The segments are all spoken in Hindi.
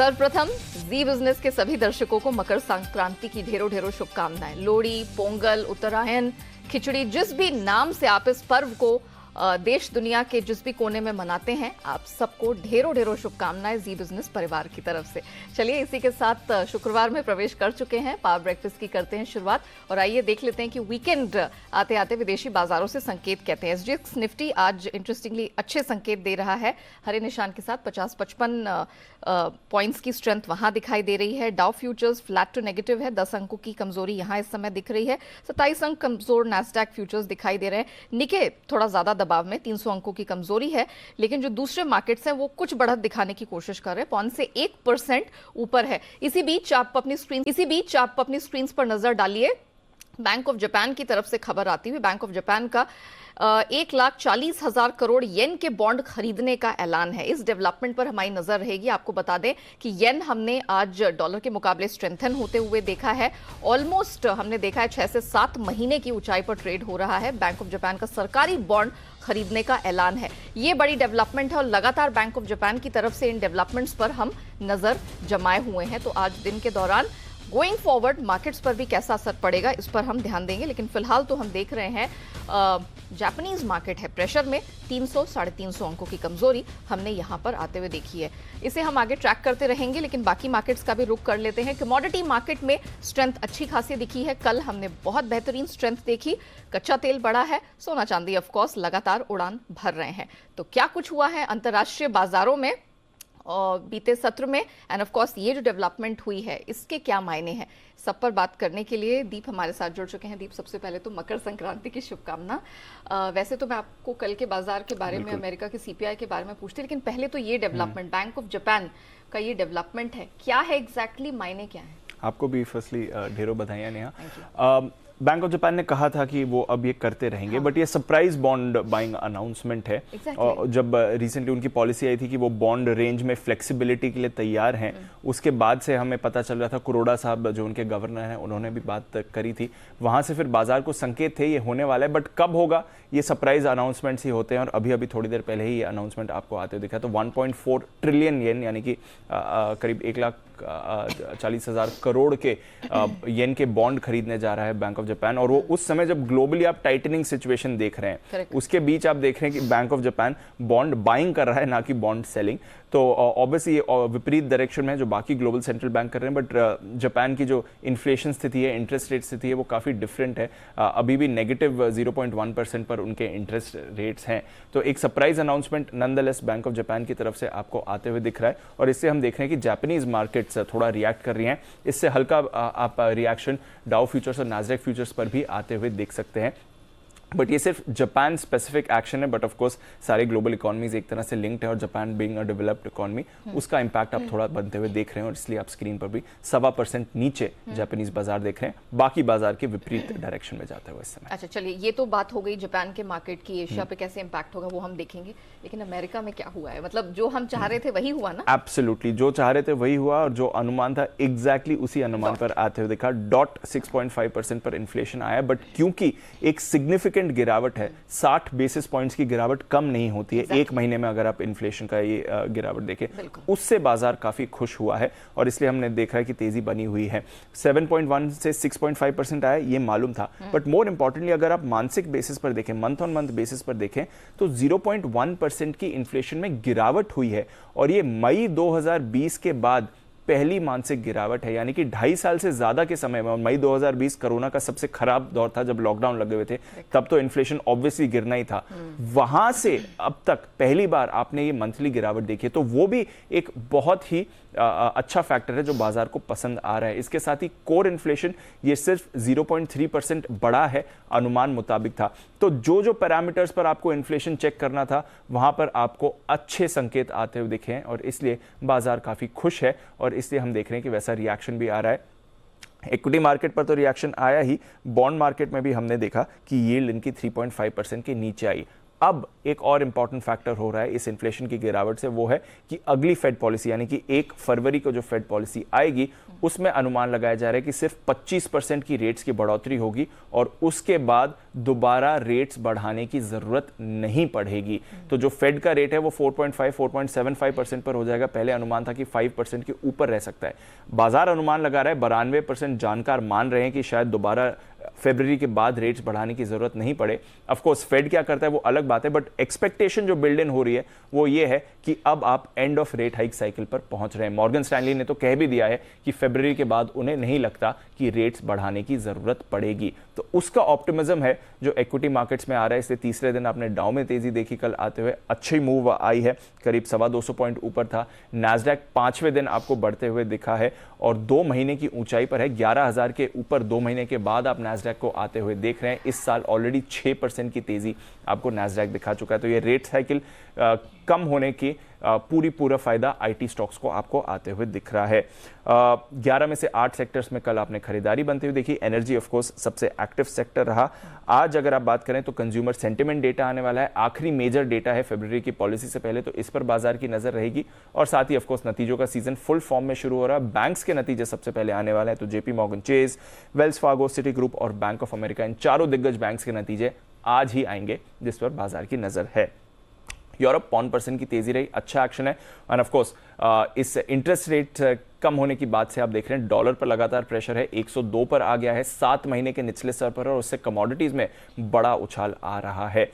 सर्वप्रथम जी बिजनेस के सभी दर्शकों को मकर संक्रांति की ढेरों ढेरों शुभकामनाएं। लोहड़ी, पोंगल, उत्तरायण, खिचड़ी, जिस भी नाम से आप इस पर्व को देश दुनिया के जिस भी कोने में मनाते हैं, आप सबको ढेरों ढेरों शुभकामनाएं जी बिजनेस परिवार की तरफ से। चलिए इसी के साथ शुक्रवार में प्रवेश कर चुके हैं, पावर ब्रेकफास्ट की करते हैं शुरुआत और आइए देख लेते हैं कि वीकेंड आते आते विदेशी बाजारों से संकेत कहते हैं। एसजीएक्स निफ्टी आज इंटरेस्टिंगली अच्छे संकेत दे रहा है, हरे निशान के साथ 50-55 पॉइंट्स की स्ट्रेंथ वहां दिखाई दे रही है। Dow futures flat to negative है, 10 अंकों की कमजोरी यहां इस समय दिख रही है। 27 अंक कमजोर नैस्डैक फ्यूचर्स दिखाई दे रहे हैं। निके थोड़ा ज्यादा दबाव में, 300 अंकों की कमजोरी है, लेकिन जो दूसरे मार्केट्स हैं वो कुछ बढ़त दिखाने की कोशिश कर रहे हैं, पौन से 1% ऊपर है। इसी बीच आप अपनी स्क्रीन पर नजर डालिए, बैंक ऑफ जापान की तरफ से खबर आती हुई। बैंक ऑफ जापान का 1,40,000 करोड़ येन के बॉन्ड खरीदने का ऐलान है। इस डेवलपमेंट पर हमारी नजर रहेगी। आपको बता दें कि येन हमने आज डॉलर के मुकाबले स्ट्रेंथन होते हुए देखा है। ऑलमोस्ट हमने देखा है 6 से 7 महीने की ऊंचाई पर ट्रेड हो रहा है। बैंक ऑफ जापान का सरकारी बॉन्ड खरीदने का ऐलान है। ये बड़ी डेवलपमेंट है और लगातार बैंक ऑफ जापान की तरफ से इन डेवलपमेंट्स पर हम नजर जमाए हुए हैं। तो आज दिन के दौरान गोइंग फॉरवर्ड मार्केट्स पर भी कैसा असर पड़ेगा, इस पर हम ध्यान देंगे। लेकिन फिलहाल तो हम देख रहे हैं जापानीज मार्केट है प्रेशर में, 300-350 अंकों की कमजोरी हमने यहां पर आते हुए देखी है। इसे हम आगे ट्रैक करते रहेंगे, लेकिन बाकी मार्केट्स का भी रुख कर लेते हैं। कमोडिटी मार्केट में स्ट्रेंथ अच्छी खासी दिखी है, कल हमने बहुत बेहतरीन स्ट्रेंथ देखी। कच्चा तेल बढ़ा है, सोना चांदी ऑफकोर्स लगातार उड़ान भर रहे हैं। तो क्या कुछ हुआ है अंतर्राष्ट्रीय बाजारों में और बीते सत्र में, एंड ऑफ कोर्स ये जो डेवलपमेंट हुई है इसके क्या मायने हैं, सब पर बात करने के लिए दीप हमारे साथ जुड़ चुके हैं। दीप, सबसे पहले तो मकर संक्रांति की शुभकामना। वैसे तो मैं आपको कल के बाजार के बारे में, अमेरिका के सीपीआई के बारे में पूछती, लेकिन पहले तो ये डेवलपमेंट, बैंक ऑफ जापान का ये डेवलपमेंट है, क्या है एग्जैक्टली, मायने क्या है? आपको भी फर्स्टली ढेरों बधाइयां नेहा। बैंक ऑफ जापान ने कहा था कि वो अब ये करते रहेंगे, बट ये सरप्राइज बॉन्ड बाइंग अनाउंसमेंट है। और जब रिसेंटली उनकी पॉलिसी आई थी कि वो बॉन्ड रेंज में फ्लेक्सिबिलिटी के लिए तैयार हैं, उसके बाद से हमें पता चल रहा था, कुरोड़ा साहब जो उनके गवर्नर हैं उन्होंने भी बात करी थी, वहां से फिर बाजार को संकेत थे ये होने वाला है। बट कब होगा, ये सरप्राइज अनाउंसमेंट्स ही होते हैं, और अभी अभी थोड़ी देर पहले ही ये अनाउंसमेंट आपको आते हुए दिखा। तो 1.4 ट्रिलियन येन, यानी कि करीब 1,40,000 करोड़ के येन के बॉन्ड खरीदने जा रहा है बैंक ऑफ जापान। और वो उस समय जब ग्लोबली आप टाइटनिंग सिचुएशन देख रहे हैं, उसके बीच आप देख रहे हैं कि bank of Japan bond buying कर रहा है, ना कि बॉन्ड सेलिंग। तो ऑब्वियसली ये विपरीत डायरेक्शन में है जो बाकी ग्लोबल सेंट्रल बैंक कर रहे हैं। बट जापान की जो इन्फ्लेशन स्थिति है, इंटरेस्ट रेट स्थिति है, वो काफ़ी डिफरेंट है। अभी भी नेगेटिव 0.1% पर उनके इंटरेस्ट रेट्स हैं। तो एक surprise announcement nonetheless bank of Japan की तरफ से आपको आते हुए दिख रहा है, और इससे हम देख रहे हैं कि जापानीज मार्केट्स थोड़ा रिएक्ट कर रही हैं। इससे हल्का आप रिएक्शन डाउ फ्यूचर्स और नास्डैक फ्यूचर्स पर भी आते हुए देख सकते हैं। बट ये सिर्फ जापान स्पेसिफिक एक्शन है, बट ऑफ कोर्स सारे ग्लोबल इकोनॉमीज एक तरह से लिंक्ड है, और Japan being a developed economy, उसका इंपैक्ट आप थोड़ा बनते हुए देख रहे हैं। और इसलिए आप स्क्रीन पर भी 1.25% नीचे जापानीज बाजार देख रहे हैं, बाकी बाजार के विपरीत डायरेक्शन में जाते हुए इस समय। अच्छा, चलिए ये तो बात हो गई जापान के मार्केट की, एशिया पे कैसे इंपैक्ट होगा वो हम देखेंगे। लेकिन अमेरिका में क्या हुआ है, मतलब जो हम चाह रहे थे वही हुआ ना? एब्सोल्युटली, जो चाह रहे थे वही हुआ, और जो अनुमान था एग्जैक्टली उसी अनुमान पर आते हुए देखा। 6.5% पर इन्फ्लेशन आया, बट क्योंकि एक सिग्निफिकेंट गिरावट है, 60 बेसिस पॉइंट्स की गिरावट कम नहीं होती है एक महीने में, अगर आप इन्फ्लेशन का ये गिरावट देखें, उससे बाजार काफी खुश हुआ है, और इसलिए हमने देखा है कि तेजी बनी हुई है। 7.1 से 6.5% आया, ये मालूम था। बट मोर इंपॉर्टेंटली अगर आप मानसिक बेसिस पर देखें, मंथ ऑन मंथ बेसिस पर देखें, तो 0.1% की इन्फ्लेशन में गिरावट हुई है, और ये मई 2020 के बाद पहली मानसिक गिरावट है। यानी कि 2.5 साल से ज्यादा के समय में, और मई 2020 कोरोना का सबसे खराब दौर था जब लॉकडाउन लगे हुए थे, तब तो इन्फ्लेशन ऑब्वियसली गिरना ही था। वहां से अब तक पहली बार आपने ये मंथली गिरावट देखी, तो वो भी एक बहुत ही अच्छा फैक्टर है जो बाजार को पसंद आ रहा है। इसके साथ ही कोर इन्फ्लेशन ये सिर्फ 0.3% बढ़ा है, अनुमान मुताबिक था। तो जो जो पैरामीटर्स पर आपको इन्फ्लेशन चेक करना था, वहां पर आपको अच्छे संकेत आते हुए दिखे हैं, और इसलिए बाजार काफी खुश है, और इसलिए हम देख रहे हैं कि वैसा रिएक्शन भी आ रहा है। इक्विटी मार्केट पर तो रिएक्शन आया ही, बॉन्ड मार्केट में भी हमने देखा कि यील्ड इनकी 3.5% के नीचे आई। अब एक और इंपॉर्टेंट फैक्टर हो रहा है इस इन्फ्लेशन की गिरावट से, वो है कि अगली फेड पॉलिसी यानी कि 1 फरवरी को जो फेड पॉलिसी आएगी उसमें अनुमान लगाया जा रहा है कि सिर्फ 25% की रेट्स की बढ़ोतरी होगी और उसके बाद दोबारा रेट्स बढ़ाने की जरूरत नहीं पड़ेगी। तो जो फेड का रेट है वो 4.5 4.75% पर हो जाएगा। पहले अनुमान था कि 5% के ऊपर रह सकता है। बाजार अनुमान लगा रहा है, 92% जानकार मान रहे हैं कि शायद दोबारा फरवरी के बाद रेट्स बढ़ाने की जरूरत नहीं पड़े। ऑफ कोर्स फेड क्या करता है वो अलग बात है, बट एक्सपेक्टेशन जो बिल्ड इन हो रही है वो ये है कि अब आप end of rate hike cycle पर पहुंच रहे हैं। मॉर्गन स्टैनली ने तो कह भी दिया है कि फरवरी के बाद उन्हें नहीं लगता कि रेट्स बढ़ाने की जरूरत पड़ेगी। तो उसका ऑप्टिमिज्म है जो इक्विटी मार्केट्स में आ रहा है। इसलिए तीसरे दिन आपने डाउ में तेजी देखी, कल आते हुए अच्छी मूव आई है, करीब 225 पॉइंट ऊपर था। नैस्डैक 5वें दिन आपको बढ़ते हुए दिखा है और 2 महीने की ऊंचाई पर है, 11,000 के ऊपर 2 महीने के बाद आप नैस्डैक को आते हुए देख रहे हैं। इस साल ऑलरेडी 6% की तेजी आपको नैस्डैक दिखा चुका है। तो ये रेट साइकिल कम होने की पूरा फायदा आईटी स्टॉक्स को आपको आते हुए दिख रहा है। 11 में से 8 सेक्टर्स में कल आपने खरीदारी बनते हुए देखी। एनर्जी ऑफ कोर्स सबसे एक्टिव सेक्टर रहा। आज अगर आप बात करें तो कंज्यूमर सेंटिमेंट डेटा आने वाला है, आखिरी मेजर डेटा है फरवरी की पॉलिसी से पहले, तो इस पर बाजार की नजर रहेगी। और साथ ही ऑफ कोर्स नतीजों का सीजन फुल फॉर्म में शुरू हो रहा है। बैंक्स के नतीजे सबसे पहले आने वाले हैं, तो JP Morgan chase, Wells Fargo, city group और बैंक ऑफ अमेरिका, इन चारों दिग्गज बैंक्स के नतीजे आज ही आएंगे जिस पर बाजार की नजर है। यूरोप पॉन्ड परसेंट की तेजी रही, अच्छा एक्शन है। एंड ऑफ कोर्स इस इंटरेस्ट रेट कम होने की बात से आप देख रहे हैं डॉलर पर लगातार प्रेशर है, 102 पर आ गया है, 7 महीने के निचले स्तर पर, और उससे कमोडिटीज में बड़ा उछाल आ रहा है।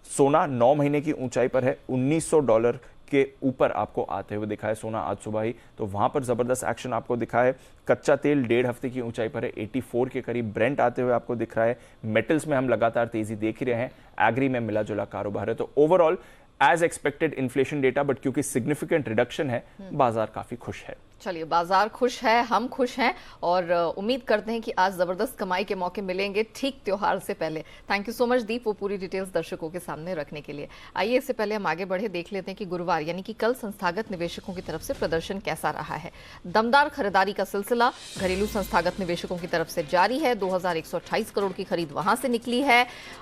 सोना 9 महीने की ऊंचाई पर है, $1900 के ऊपर आपको आते हुए दिखा है सोना आज सुबह ही, तो वहां पर जबरदस्त एक्शन आपको दिखा है। कच्चा तेल 1.5 हफ्ते की ऊंचाई पर है, 84 के करीब ब्रेंट आते हुए आपको दिख रहा है। मेटल्स में हम लगातार तेजी देख ही रहे हैं, एग्री में मिला जुला कारोबार है। तो overall as expected inflation data, but क्योंकि सिग्निफिकेंट रिडक्शन है, बाजार काफी खुश है। चलिए, बाजार खुश है, हम खुश हैं और उम्मीद करते हैं कि आज जबरदस्त कमाई के मौके मिलेंगे ठीक त्योहार से पहले। थैंक यू सो मच दीप, वो पूरी डिटेल्स दर्शकों के सामने रखने के लिए। आइए इससे पहले हम आगे बढ़े, देख लेते हैं कि गुरुवार यानी कि कल संस्थागत निवेशकों की तरफ से प्रदर्शन कैसा रहा है। दमदार खरीदारी का सिलसिला घरेलू संस्थागत निवेशकों की तरफ से जारी है। 2128 करोड़ की खरीद वहां से निकली है।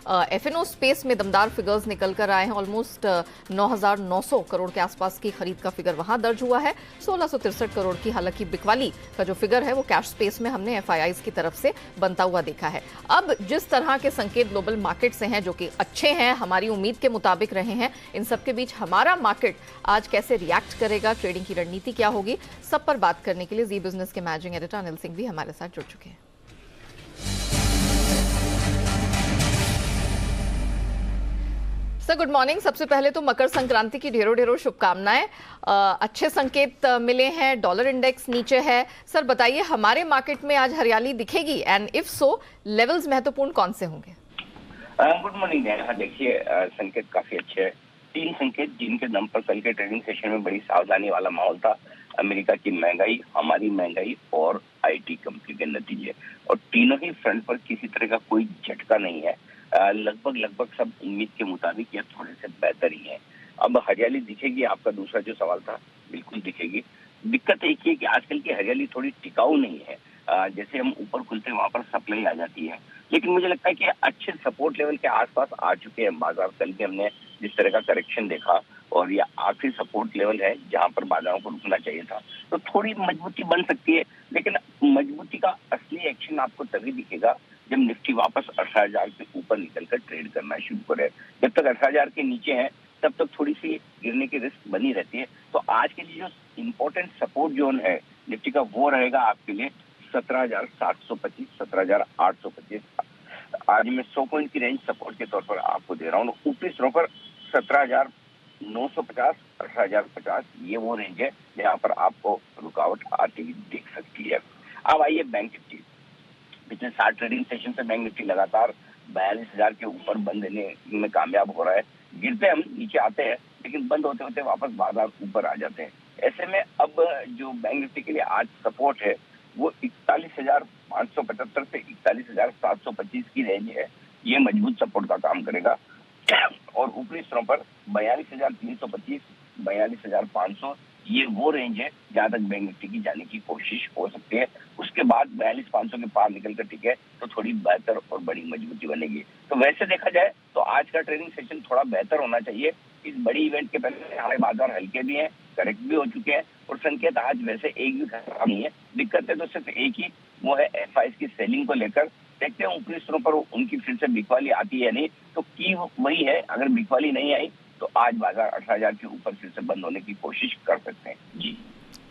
एफएनओ स्पेस में दमदार फिगर्स निकल कर आए हैं, ऑलमोस्ट 9,900 करोड़ के आसपास की खरीद का फिगर वहां दर्ज हुआ है। 1663 करोड़ की, हालांकि बिकवाली का जो फिगर है वो कैश स्पेस में हमने एफआईआईज की तरफ से बनता हुआ देखा है। अब जिस तरह के संकेत ग्लोबल मार्केट से हैं जो कि अच्छे हैं, हमारी उम्मीद के मुताबिक रहे हैं, इन सब के बीच हमारा मार्केट आज कैसे रिएक्ट करेगा, ट्रेडिंग की रणनीति क्या होगी, सब पर बात करने के लिए जी बिजनेस के मैनेजिंग एडिटर अनिल सिंह भी हमारे साथ जुड़ चुके हैं। Sir good morning. सबसे पहले तो मकर संक्रांति की ढेरों ढेरों शुभकामनाएं। अच्छे संकेत मिले हैं, डॉलर इंडेक्स नीचे है। सर बताइए, हमारे मार्केट में आज हरियाली दिखेगी एंड इफ सो लेवल्स महत्वपूर्ण कौन से होंगे? Good morning. देखिए, संकेत काफी अच्छे हैं। 3 संकेत जिनके दम पर कल के ट्रेडिंग सेशन में बड़ी सावधानी वाला माहौल था। अमेरिका की महंगाई, हमारी महंगाई और आईटी कंपनी के नतीजे, और तीनों ही फ्रंट पर किसी तरह का कोई झटका नहीं है। लगभग सब उम्मीद के मुताबिक या थोड़े से बेहतर ही है। अब हरियाली दिखेगी, आपका दूसरा जो सवाल था, बिल्कुल दिखेगी। दिक्कत एक ही है कि आजकल की हरियाली थोड़ी टिकाऊ नहीं है। जैसे हम ऊपर खुलते हैं वहां पर सप्लाई आ जाती है, लेकिन मुझे लगता है कि अच्छे सपोर्ट लेवल के आसपास आ चुके हैं बाजार। कल के हमने जिस तरह का करेक्शन देखा, और ये आखिरी सपोर्ट लेवल है जहां पर बाजारों को रुकना चाहिए था, तो थोड़ी मजबूती बन सकती है। लेकिन मजबूती का असली एक्शन आपको तभी दिखेगा जब निफ्टी वापस 18,000 के ऊपर निकलकर ट्रेड करना शुरू करे। जब तक 18,000 के नीचे है तब तक थोड़ी सी गिरने की रिस्क बनी रहती है। तो आज के लिए जो इम्पोर्टेंट सपोर्ट जोन है निफ्टी का, वो रहेगा आपके लिए 17,725, 17,825। आज मैं 100 पॉइंट की रेंज सपोर्ट के तौर पर आपको दे रहा हूँ। ऊपरी स्तरों पर 17,950, 18,050, ये वो रेंज है जहाँ पर आपको रुकावट आती दिख सकती है। अब आइए बैंक निफ्टी। पिछले 60 ट्रेडिंग सेशन से बैंक निफ्टी लगातार 42,000 के ऊपर बंद देने में कामयाब हो रहा है। गिरते हम नीचे आते हैं, लेकिन बंद होते होते वापस बाजार ऊपर आ जाते हैं। ऐसे में अब जो बैंक निफ्टी के लिए आज सपोर्ट है वो 41,575 से 41,725 की रेंज है। ये मजबूत सपोर्ट का काम करेगा। और ऊपरी स्तरों पर 42,325, 42,500, ये वो रेंज है जहां तक बैंक निफ्टी की जाने की कोशिश हो सकती है। उसके बाद 42,500 के पार निकल कर टिके तो थोड़ी बेहतर और बड़ी मजबूती बनेगी। तो वैसे देखा जाए तो आज का ट्रेडिंग सेशन थोड़ा बेहतर होना चाहिए। इस बड़ी इवेंट के पहले हमारे बाजार हल्के भी हैं, करेक्ट भी हो चुके हैं और संकेत आज वैसे एक भी खराब नहीं है। दिक्कत है तो सिर्फ एक ही, वो है एफआईएस की सेलिंग को लेकर। देखते हैं ऊपरी स्तरों पर उनकी फिर से बिकवाली आती है नहीं, तो की वही है, अगर बिकवाली नहीं आई तो आज बाजार 18,000 के ऊपर फिर से बंद होने की कोशिश कर सकते हैं। जी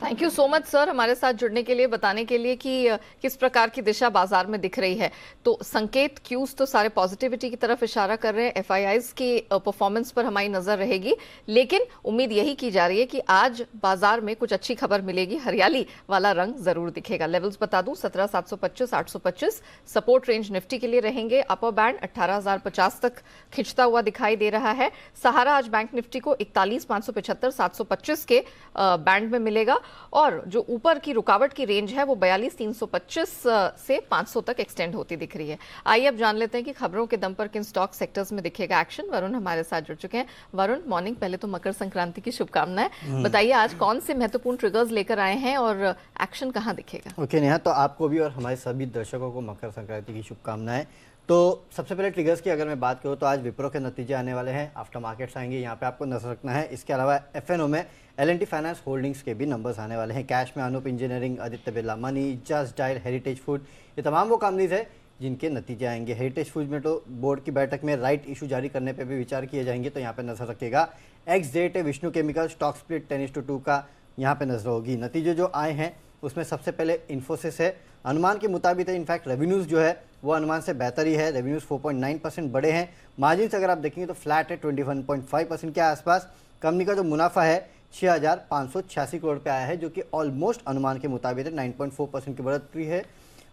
thank you so much sir, हमारे साथ जुड़ने के लिए, बताने के लिए कि किस प्रकार की दिशा बाजार में दिख रही है। तो संकेत क्यूज तो सारे पॉजिटिविटी की तरफ इशारा कर रहे हैं। एफआईआईज की परफॉर्मेंस पर हमारी नजर रहेगी, लेकिन उम्मीद यही की जा रही है कि आज बाजार में कुछ अच्छी खबर मिलेगी, हरियाली वाला रंग जरूर दिखेगा। लेवल्स बता दूं, 17,725, 825 सपोर्ट रेंज निफ्टी के लिए रहेंगे। अपर बैंड 18,050 तक खिंचता हुआ दिखाई दे रहा है। सहारा आज बैंक निफ्टी को 41,575, 725 के बैंड में मिलेगा और जो ऊपर की रुकावट की रेंज है वो 42,325 से 500 तक एक्सटेंड होती दिख रही है। आइए अब जान लेते हैं कि खबरों के दम पर किन स्टॉक सेक्टर्स में दिखेगा एक्शन। वरुण हमारे साथ जुड़ चुके हैं। वरुण, मॉर्निंग। पहले तो मकर संक्रांति की शुभकामनाएं। बताइए आज कौन से महत्वपूर्ण ट्रिगर्स लेकर आए हैं और एक्शन कहां दिखेगा? ओके नेहा, तो आपको भी और हमारे सभी दर्शकों को मकर संक्रांति की शुभकामनाएं। तो सबसे पहले ट्रिगर्स की अगर मैं बात करूं तो आज विप्रो के नतीजे आने वाले हैं, आफ्टर मार्केट्स आएंगे, यहाँ पे आपको नजर रखना है। इसके अलावा एफएनओ में एल&टी फाइनेंस होल्डिंग्स के भी नंबर्स आने वाले हैं। कैश में Anup engineering, Aditya Birla money, just dial, heritage food, ये तमाम वो कंपनीज है जिनके नतीजे आएंगे। हेरिटेज फूड में तो बोर्ड की बैठक में राइट इशू जारी करने पर भी विचार किए जाएंगे, तो यहाँ पे नजर रखेगा। एक्स-डेट है विष्णु केमिकल, स्टॉक स्प्लिट 10:2 का यहाँ पे नजर होगी। नतीजे जो आए हैं उसमें सबसे पहले इन्फोसिस है, अनुमान के मुताबिक है, इनफैक्ट रेवेन्यूज जो है वो अनुमान से बेहतर ही है। रेवेन्यूज 4.9% बढ़े हैं। मार्जिन अगर आप देखेंगे तो फ्लैट है 21.5% के आसपास। कंपनी का जो मुनाफा है 6,586 करोड़ पे आया है, जो कि ऑलमोस्ट अनुमान के मुताबिक है 9.4% की बढ़ोतरी है।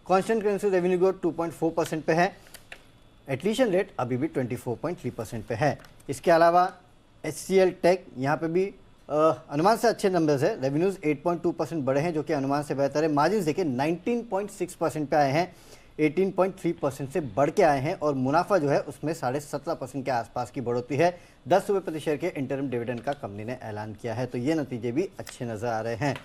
कांस्टेंट करेंसी रेवेन्यू ग्रोथ 2.4% पे है। एटलीशन रेट अभी भी 24.3% पे है। इसके अलावा HCL टेक, यहाँ पे भी अनुमान से अच्छे नंबर्स है। रेवेन्यूज 8.2% बढ़े हैं, जो कि अनुमान से बेहतर है। मार्जिन देखिए 19.6% पे आए हैं, 18.3% से बढ़ के आए हैं और मुनाफा जो है उसमें 17.5% के आसपास की बढ़ोतरी है। 10 रुपये प्रति शेयर के इंटरिम डिविडेंड का कंपनी ने ऐलान किया है, तो ये नतीजे भी अच्छे नजर आ रहे हैं।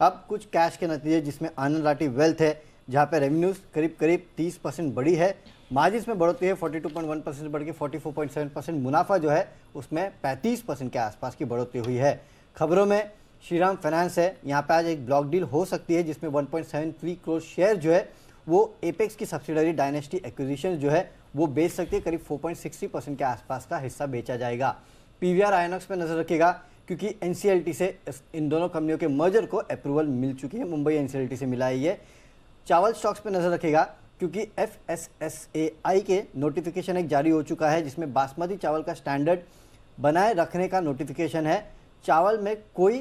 अब कुछ कैश के नतीजे, जिसमें आनंद राठी वेल्थ है, जहाँ पे रेवेन्यूज करीब 30% बढ़ी है। मार्जिन में बढ़ोतरी है 42.1% बढ़ के 44.7%। मुनाफा जो है उसमें 35% के आसपास की बढ़ोतरी हुई है। खबरों में श्रीराम फाइनेंस है, यहाँ पे आज एक ब्लॉक डील हो सकती है जिसमें 1.73 करोड़ शेयर जो है वो एपेक्स की सब्सिडरी डायनेस्टी एक्विजिशन जो है वो बेच सकती है। करीब 4.60% के आसपास का हिस्सा बेचा जाएगा। पीवीआर आयनॉक्स पे नजर रखेगा, क्योंकि एनसीएलटी से इन दोनों कंपनियों के मर्जर को अप्रूवल मिल चुकी है। मुंबई एनसीएलटी से मिला है ये। चावल स्टॉक्स पे नजर रखेगा, क्योंकि FSSAI के नोटिफिकेशन एक जारी हो चुका है, जिसमें बासमती चावल का स्टैंडर्ड बनाए रखने का नोटिफिकेशन है। चावल में कोई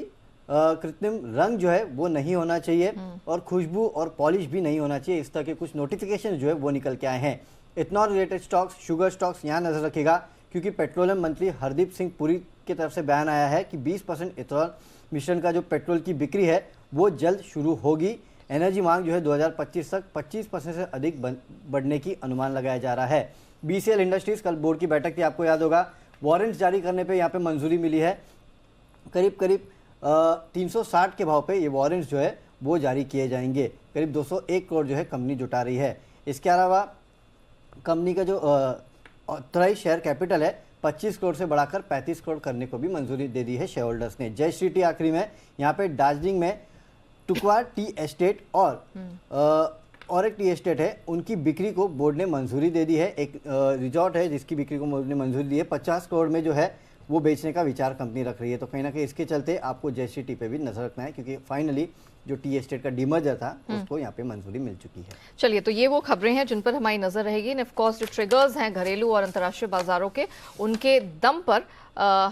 कृत्रिम रंग जो है वो नहीं होना चाहिए और खुशबू और पॉलिश भी नहीं होना चाहिए। इस तरह के कुछ नोटिफिकेशन जो है वो निकल के आए हैं। Ethanol related stocks, sugar stocks, यहाँ नजर रखेगा, क्योंकि पेट्रोलियम मंत्री हरदीप सिंह पुरी की तरफ से बयान आया है कि 20% इथेनॉल मिश्रण का जो पेट्रोल की बिक्री है वो जल्द शुरू होगी। एनर्जी मांग जो है 2025 तक 25% से अधिक बढ़ने की अनुमान लगाया जा रहा है। BCL इंडस्ट्रीज, कल बोर्ड की बैठक थी, आपको याद होगा, वारंट्स जारी करने पे यहाँ पे मंजूरी मिली है। करीब 360 के भाव पे ये वारंट्स जो है वो जारी किए जाएंगे। करीब 201 करोड़ जो है कंपनी जुटा रही है। इसके अलावा कंपनी का जो ऑथराइज शेयर कैपिटल है 25 करोड़ से बढ़ाकर 35 करोड़ करने को भी मंजूरी दे दी है शेयर होल्डर्स ने। जय श्री टी आखिरी में, यहाँ पे दार्जिलिंग में टुकवा टी एस्टेट और एक टी एस्टेट है, उनकी बिक्री को बोर्ड ने मंजूरी दे दी है। एक रिजॉर्ट है जिसकी बिक्री को बोर्ड ने मंजूरी दी है। 50 करोड़ में जो है वो बेचने का विचार कंपनी रख रही है। तो कहीं ना कहीं इसके चलते आपको JCT पे भी नजर रखना है, क्योंकि फाइनली जो टी एस्टेट का डीमर्जर था उसको यहाँ पे मंजूरी मिल चुकी है। चलिए, तो ये वो खबरें हैं जिन पर हमारी नजर रहेगी। ऑफ कोर्स जो ट्रिगर्स हैं घरेलू और अंतर्राष्ट्रीय बाजारों के, उनके दम पर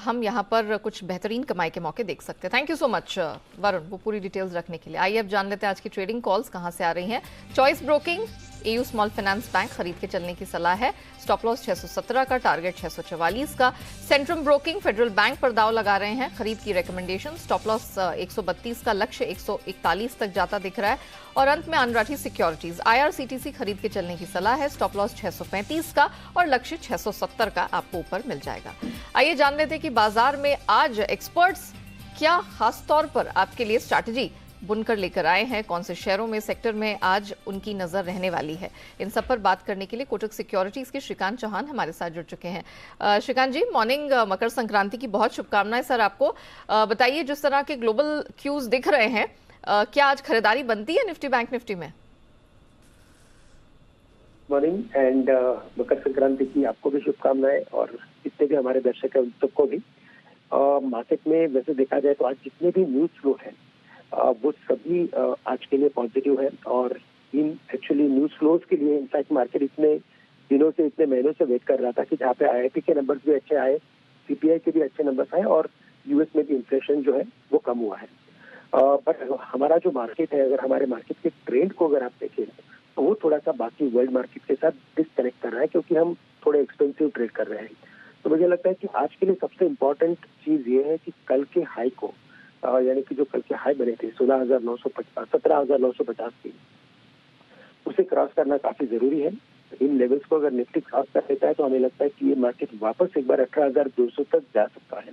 हम यहाँ पर कुछ बेहतरीन कमाई के मौके देख सकते हैं। Thank you so much Varun, वो पूरी डिटेल्स रखने के लिए। आइए अब जान लेते हैं आज की ट्रेडिंग कॉल्स कहाँ से आ रही हैं। Choice broking, AU small finance bank खरीद के चलने की सलाह है। स्टॉप लॉस 617 का, टारगेट 644 का। सेंट्रम ब्रोकिंग फेडरल बैंक पर दाव लगा रहे हैं, खरीद की रिकमेंडेशन। स्टॉप लॉस 132 का, लक्ष्य 141 तक जाता दिख रहा है। और अंत में अनराठी सिक्योरिटीज, IRCTC खरीद के चलने की सलाह है। स्टॉप लॉस 635 का और लक्ष्य 670 का आपको ऊपर मिल जाएगा। आइए जान लेते हैं कि बाजार में आज एक्सपर्ट्स क्या खास तौर पर आपके लिए स्ट्रैटेजी बुनकर लेकर आए हैं, कौन से शहरों में, सेक्टर में आज उनकी नजर रहने वाली है, इन सब पर बात करने के लिए कोटक सिक्योरिटीज के श्रीकांत चौहान हमारे साथ जुड़ चुके हैं। श्रीकांत जी, मॉर्निंग, मकर संक्रांति की बहुत शुभकामनाएं सर आपको। बताइए, जिस तरह के ग्लोबल क्यूज दिख रहे हैं, क्या आज खरीदारी बनती है निफ्टी बैंक निफ्टी में? मॉर्निंग एंड मकर संक्रांति की आपको भी शुभकामनाएं और जितने भी हमारे दर्शक हैं उन सबको भी। मार्केट में वैसे देखा जाए तो आज जितने भी न्यूज फ्लो है वो सभी आज के लिए पॉजिटिव है और इन एक्चुअली न्यूज फ्लोज के लिए इनफैक्ट मार्केट इतने दिनों से, इतने महीनों से वेट कर रहा था कि जहाँ पे आईआईपी के नंबर्स भी अच्छे आए, सीपीआई के भी अच्छे नंबर्स आए और यूएस में भी इन्फ्लेशन जो है वो कम हुआ है। बट हमारा जो मार्केट है, अगर हमारे मार्केट के ट्रेंड को अगर आप देखें तो वो थोड़ा सा बाकी वर्ल्ड मार्केट के साथ डिस्कनेक्ट कर रहा है क्योंकि हम थोड़े एक्सपेंसिव ट्रेड कर रहे हैं। तो मुझे लगता है कि आज के लिए सबसे इम्पोर्टेंट चीज ये है कि कल के हाई को यानी कि जो कल के हाई बने थे 17,950 की, उसे क्रॉस करना काफी जरूरी है। इन लेवल्स को अगर निफ्टी क्रॉस कर लेता है तो हमें लगता है कि ये मार्केट वापस एक बार 18,200 तक जा सकता है।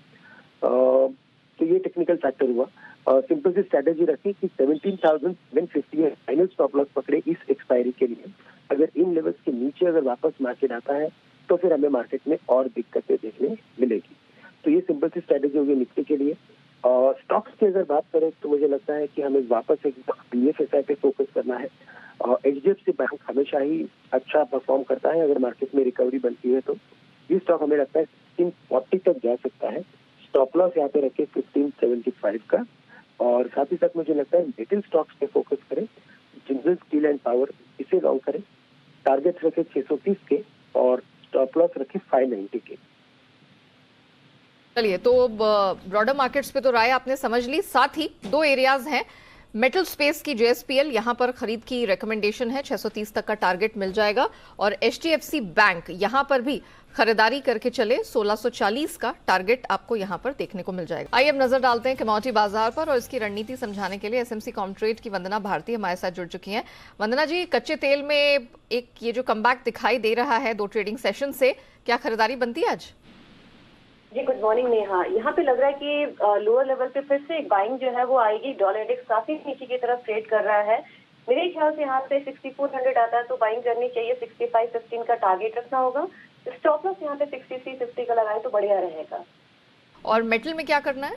तो ये टेक्निकल फैक्टर हुआ। सिंपल सी स्ट्रेटेजी रखी कि 17,750 फाइनल स्टॉप लॉस पकड़े इस एक्सपायरी के लिए। अगर इन लेवल्स के नीचे अगर वापस मार्केट आता है तो फिर हमें मार्केट में और दिक्कतें देखने मिलेगी। तो ये सिंपल सी स्ट्रेटेजी होगी निफ्टी के लिए। स्टॉक्स की अगर बात करें तो मुझे लगता है कि हमें वापस एक BFSI पे फोकस करना है। HDFC बैंक हमेशा ही अच्छा परफॉर्म करता है, अगर मार्केट में रिकवरी बनती है तो ये स्टॉक हमें लगता है 1540 तक जा सकता है। स्टॉप लॉस यहाँ पे रखे 1575 का और साथ ही साथ मुझे लगता है लिटिल स्टॉक्स पे फोकस करें। जिंदल स्टील एंड पावर इसे लॉन्ग करें, टारगेट रखे 630 के और स्टॉप लॉस रखे 590 के। चलिए, तो ब्रॉडर मार्केट्स पे तो राय आपने समझ ली। साथ ही दो एरियाज हैं, मेटल स्पेस की JSPL, यहां पर खरीद की रिकमेंडेशन है, 630 तक का टारगेट मिल जाएगा। और HDFC बैंक, यहां पर भी खरीदारी करके चले, 1640 का टारगेट आपको यहां पर देखने को मिल जाएगा। आइए अब नजर डालते हैं कमोडिटी बाजार पर और इसकी रणनीति समझाने के लिए SMC कॉमट्रेड की वंदना भारती हमारे साथ जुड़ चुकी हैं। वंदना जी, कच्चे तेल में एक ये जो कमबैक दिखाई दे रहा है 2 ट्रेडिंग सेशन से, क्या खरीदारी बनती है आज? जी, गुड मॉर्निंग नेहा। यहाँ पे लग रहा है कि लोअर लेवल पे फिर से एक बाइंग जो है वो आएगी। डॉलर इंडेक्स काफी नीचे की तरफ ट्रेड कर रहा है। मेरे ख्याल से यहाँ पे 6400 आता है तो बाइंग करनी चाहिए। 6515 का टारगेट रखना होगा। स्टॉप लॉस यहाँ पे 6350 का लगाए तो बढ़िया रहेगा। और मेटल में क्या करना है?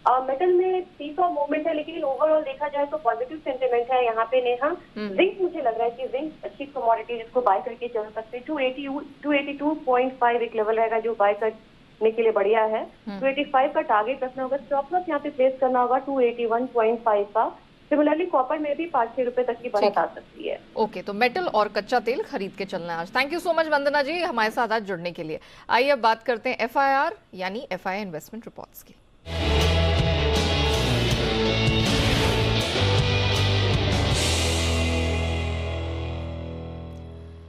मेटल में तीसरा मूवमेंट है लेकिन ओवरऑल देखा जाए तो पॉजिटिव सेंटिमेंट है यहाँ पे नेहा। जिंक, मुझे लग रहा है कि जिंक अच्छी कमोडिटी जिसको बाय करके चल सकते हैं। 282.5 एक लेवल रहेगा जो बाय करने के लिए बढ़िया है। 285 का टारगेट रखना होगा। स्टॉप लॉस यहाँ पे प्लेस करना होगा 281.5 का। सिमिलरली कॉपर में भी 5-6 रुपए तक की बढ़त आ सकती है। ओके, तो मेटल और कच्चा तेल खरीद के चलना है आज। थैंक यू सो मच वंदना जी हमारे साथ आज जुड़ने के लिए। आइए अब बात करते हैं FIR यानी FII इन्वेस्टमेंट रिपोर्ट्स की।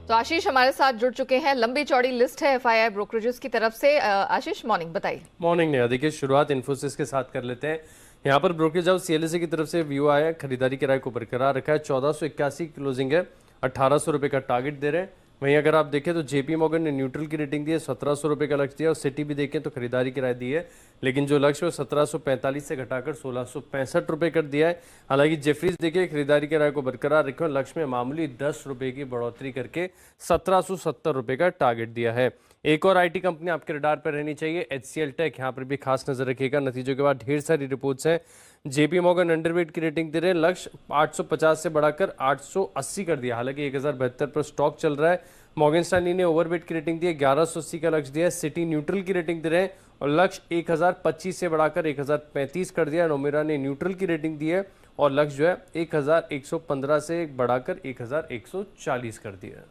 तो आशीष हमारे साथ जुड़ चुके हैं। लंबी चौड़ी लिस्ट है FII ब्रोकरेजेस की तरफ से। आशीष, मॉर्निंग, बताइए। मॉर्निंग ने देखिए, शुरुआत इन्फोसिस के साथ कर लेते हैं। यहाँ पर ब्रोकरेज हाउस CLSA की तरफ से व्यू आया है, खरीदारी किराए को बरकरार रखा है। 1481 क्लोजिंग है, 1800 रुपये का टारगेट दे रहे हैं। वहीं अगर आप देखें तो JP मॉर्गन ने न्यूट्रल की रेटिंग दी है, 1700 रुपये का लक्ष्य दिया और सिटी भी देखें तो खरीदारी किराए दी है, लेकिन जो लक्ष्य है 1745 से घटाकर 1665 रुपये कर दिया है। हालांकि जेफरीज देखिए खरीदारी किराए को बरकरार रखे और लक्ष्य में मामूली 10 रुपये की बढ़ोतरी करके 1770 रुपये का टारगेट दिया है। एक और IT कंपनी आपके रडार पर रहनी चाहिए, HCL टेक, यहाँ पर भी खास नजर रखिएगा। नतीजों के बाद ढेर सारी रिपोर्ट्स हैं। JP मॉर्गन अंडरवेट की रेटिंग दे रहे हैं, लक्ष्य 850 से बढ़ाकर 880 कर दिया। हालांकि 1072 पर स्टॉक चल रहा है। मॉर्गन स्टैनली ने ओवरवेट की रेटिंग दी है, 1180 का लक्ष्य दिया है। सिटी न्यूट्रल की रेटिंग दे रहे हैं और लक्ष्य 1025 से बढ़ाकर 1035 कर दिया। नोमेरा ने न्यूट्रल की रेटिंग दी है और लक्ष्य जो है 1115 से बढ़ाकर 1140 कर दिया।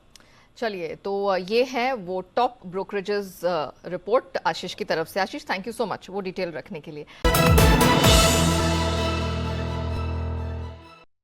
चलिए, तो ये है वो टॉप ब्रोकरेजेस रिपोर्ट आशीष की तरफ से। आशीष, थैंक यू सो मच वो डिटेल रखने के लिए।